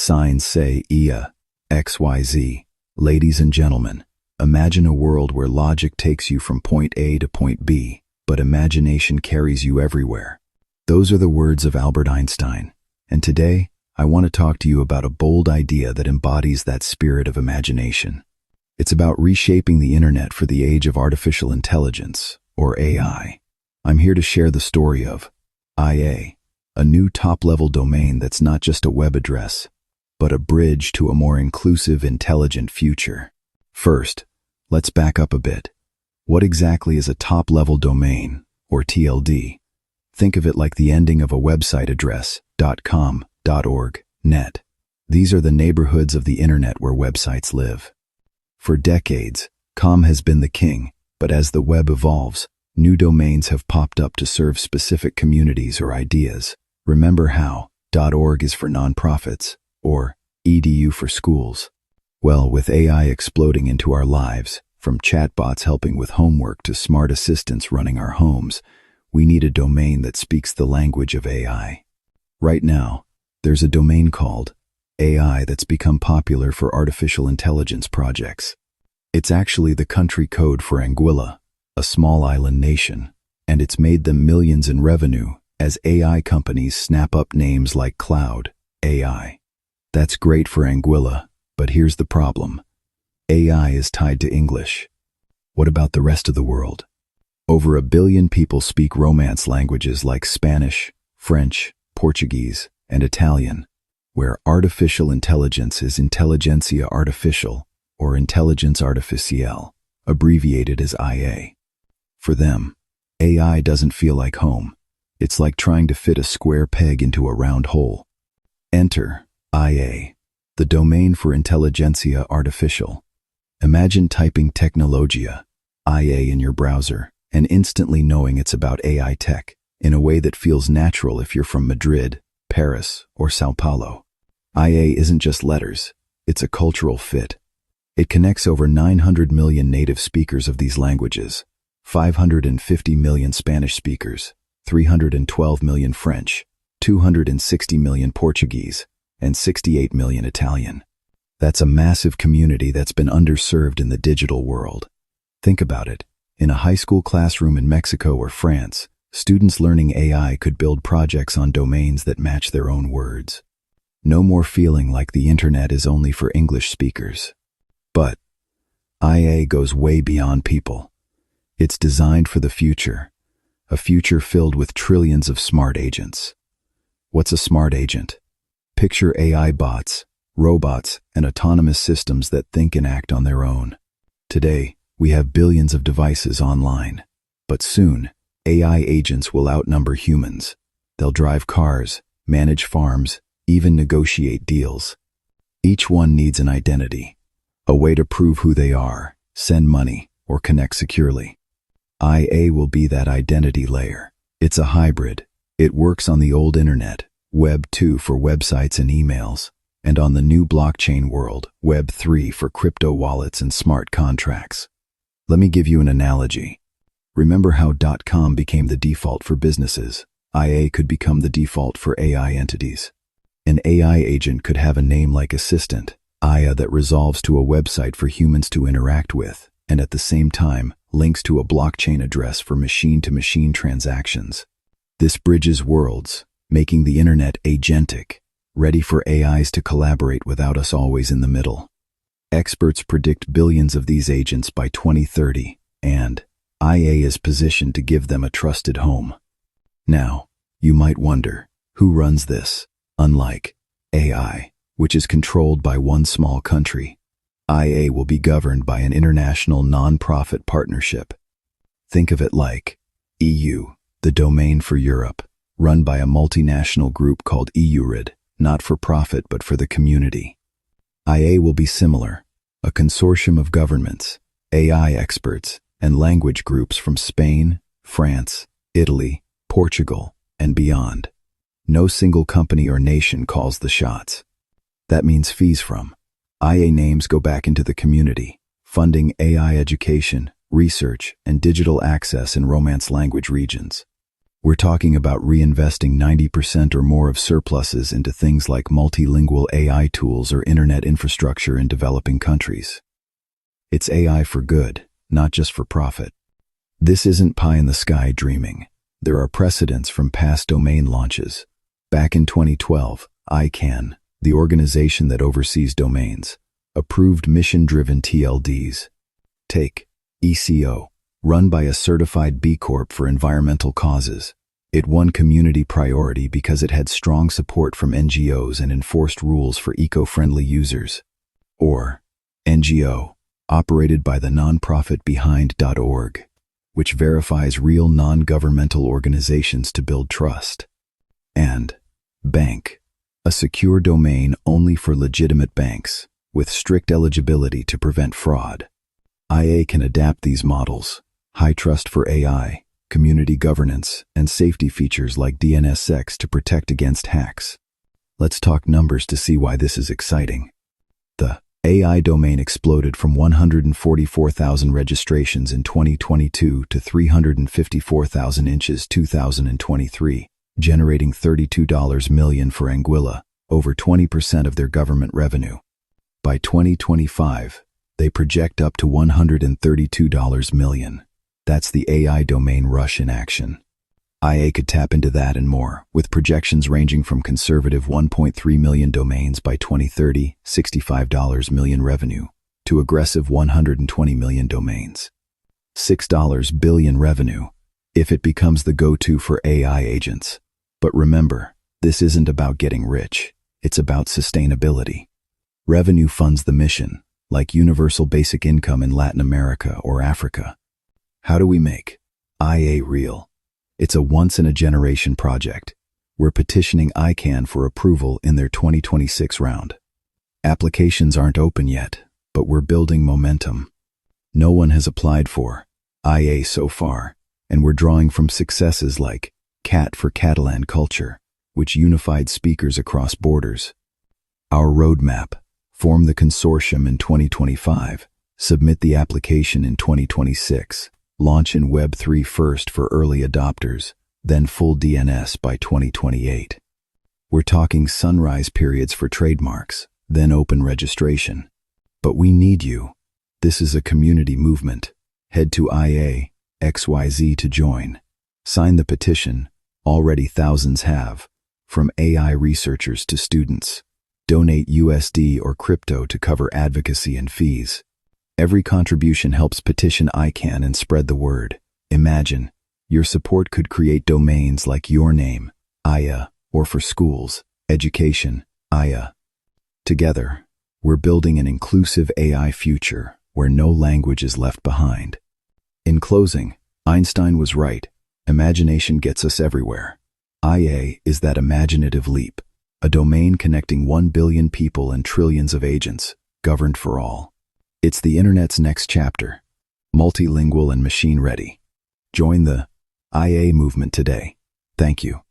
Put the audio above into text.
Signs say IA, XYZ. Ladies and gentlemen, imagine a world where logic takes you from point A to point B, but imagination carries you everywhere. Those are the words of Albert Einstein. And today, I want to talk to you about a bold idea that embodies that spirit of imagination. It's about reshaping the internet for the age of artificial intelligence, or AI. I'm here to share the story of IA, a new top-level domain that's not just a web address, but a bridge to a more inclusive, intelligent future. First, let's back up a bit. What exactly is a top-level domain, or TLD? Think of it like the ending of a website address, .com, .org, .net. These are the neighborhoods of the internet where websites live. For decades, .com has been the king, but as the web evolves, new domains have popped up to serve specific communities or ideas. Remember how .org is for nonprofits, or edu for schools. Well, with AI exploding into our lives, from chatbots helping with homework to smart assistants running our homes, we need a domain that speaks the language of AI. Right now, there's a domain called AI that's become popular for artificial intelligence projects. It's actually the country code for Anguilla, a small island nation, and it's made them millions in revenue as AI companies snap up names like Cloud, AI. That's great for Anguilla, but here's the problem. AI is tied to English. What about the rest of the world? Over 1 billion people speak Romance languages like Spanish, French, Portuguese, and Italian, where artificial intelligence is intelligentsia artificial, or intelligence artificielle, abbreviated as IA. For them, AI doesn't feel like home. It's like trying to fit a square peg into a round hole. Enter IA, the domain for intelligentsia artificial. Imagine typing technologia, IA in your browser, and instantly knowing it's about AI tech, in a way that feels natural if you're from Madrid, Paris, or Sao Paulo. IA isn't just letters, it's a cultural fit. It connects over 900 million native speakers of these languages, 550 million Spanish speakers, 312 million French, 260 million Portuguese, and 68 million Italian. That's a massive community that's been underserved in the digital world. Think about it. In a high school classroom in Mexico or France, students learning AI could build projects on domains that match their own words. No more feeling like the internet is only for English speakers. But IA goes way beyond people. It's designed for the future, a future filled with trillions of smart agents. What's a smart agent? Picture AI bots, robots, and autonomous systems that think and act on their own. Today, we have billions of devices online, but soon, AI agents will outnumber humans. They'll drive cars, manage farms, even negotiate deals. Each one needs an identity, a way to prove who they are, send money, or connect securely. IA will be that identity layer. It's a hybrid. It works on the old internet, Web 2 for websites and emails, and on the new blockchain world, Web 3 for crypto wallets and smart contracts. Let me give you an analogy. Remember how .com became the default for businesses? IA could become the default for AI entities. An AI agent could have a name like Assistant, IA, that resolves to a website for humans to interact with, and at the same time, links to a blockchain address for machine-to-machine transactions. This bridges worlds, making the internet agentic, ready for AIs to collaborate without us always in the middle. Experts predict billions of these agents by 2030, and IA is positioned to give them a trusted home. Now, you might wonder, who runs this? Unlike AI, which is controlled by one small country, IA will be governed by an international non-profit partnership. Think of it like EU, the domain for Europe, run by a multinational group called EURID, not for profit but for the community. IA will be similar, a consortium of governments, AI experts, and language groups from Spain, France, Italy, Portugal, and beyond. No single company or nation calls the shots. That means fees from IA names go back into the community, funding AI education, research, and digital access in Romance language regions. We're talking about reinvesting 90% or more of surpluses into things like multilingual AI tools or internet infrastructure in developing countries. It's AI for good, not just for profit. This isn't pie-in-the-sky dreaming. There are precedents from past domain launches. Back in 2012, ICANN, the organization that oversees domains, approved mission-driven TLDs. Take ECO, run by a certified B Corp for environmental causes. It won community priority because it had strong support from NGOs and enforced rules for eco-friendly users. Or NGO, operated by the nonprofit Behind.org, which verifies real non-governmental organizations to build trust. And Bank, a secure domain only for legitimate banks, with strict eligibility to prevent fraud. IA can adapt these models, high trust for AI, community governance, and safety features like DNSX to protect against hacks. Let's talk numbers to see why this is exciting. The AI domain exploded from 144,000 registrations in 2022 to 354,000 in 2023, generating $32 million for Anguilla, over 20% of their government revenue. By 2025, they project up to $132 million. That's the AI domain rush in action. IA could tap into that and more, with projections ranging from conservative 1.3 million domains by 2030, $65 million revenue, to aggressive 120 million domains. $6 billion revenue, if it becomes the go-to for AI agents. But remember, this isn't about getting rich, it's about sustainability. Revenue funds the mission, like universal basic income in Latin America or Africa. How do we make IA real? It's a once-in-a-generation project. We're petitioning ICANN for approval in their 2026 round. Applications aren't open yet, but we're building momentum. No one has applied for IA so far, and we're drawing from successes like CAT for Catalan culture, which unified speakers across borders. Our roadmap: form the consortium in 2025, submit the application in 2026, launch in Web3 first for early adopters, then full DNS by 2028. We're talking sunrise periods for trademarks, then open registration. But we need you. This is a community movement. Head to IA.xyz to join. Sign the petition. Already thousands have, from AI researchers to students. Donate USD or crypto to cover advocacy and fees. Every contribution helps petition ICANN and spread the word. Imagine, your support could create domains like your name, IA, or for schools, education, IA. Together, we're building an inclusive AI future where no language is left behind. In closing, Einstein was right. Imagination gets us everywhere. IA is that imaginative leap, a domain connecting 1 billion people and trillions of agents, governed for all. It's the internet's next chapter, multilingual and machine-ready. Join the IA movement today. Thank you.